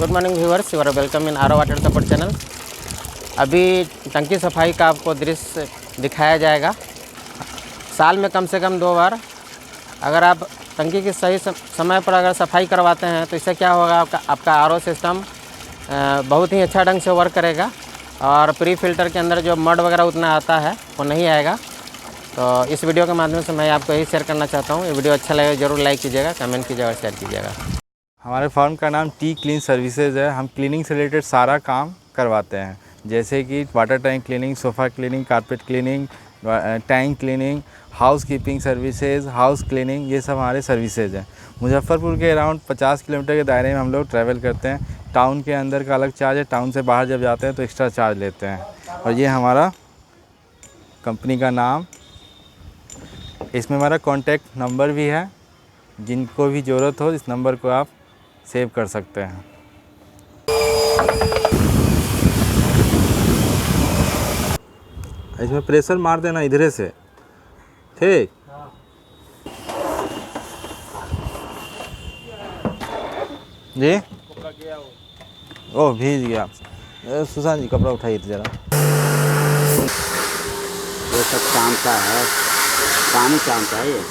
Good morning viewers, you are welcome in our water support channel. अभी टंकी सफाई का आपको दृश्य दिखाया जाएगा। साल में कम से कम 2 बार अगर आप टंकी की सही समय पर अगर सफाई करवाते हैं तो इससे क्या होगा, आपका आरओ सिस्टम बहुत ही अच्छा ढंग से वर्क करेगा और प्री फिल्टर के अंदर जो मड वगैरह उतना आता है वो नहीं आएगा। तो इस वीडियो के माध्यम से मैं आपको यही शेयर करना चाहता हूँ। ये वीडियो अच्छा लगे ज़रूर लाइक कीजिएगा, कमेंट कीजिएगा और शेयर कीजिएगा। हमारे फर्म का नाम टी क्लीन सर्विसेज है। हम क्लीनिंग से रिलेटेड सारा काम करवाते हैं, जैसे कि water tank cleaning, sofa cleaning, carpet cleaning, tank cleaning, house keeping services, house cleaning, ये सब हमारे सर्विसेज हैं। मुजफ्फरपुर के अराउंड 50 किलोमीटर के दायरे में हम लोग ट्रैवल करते हैं। टाउन के अंदर का अलग चार्ज है, टाउन से बाहर जब जाते हैं तो एक्स्ट्रा चार्ज लेते हैं। और ये हमारा कंपनी का नाम, इसमें हमारा कॉन्टैक्ट नंबर भी है। जिनको भी ज़रूरत हो इस नंबर को आप सेव कर सकते हैं। इसमें प्रेशर मार देना इधरे से, ठीक। जी ओह भीज गया। सुशांत जी कपड़ा उठाइए तो ज़रा। ये सब काम का है, पानी काम का है ये।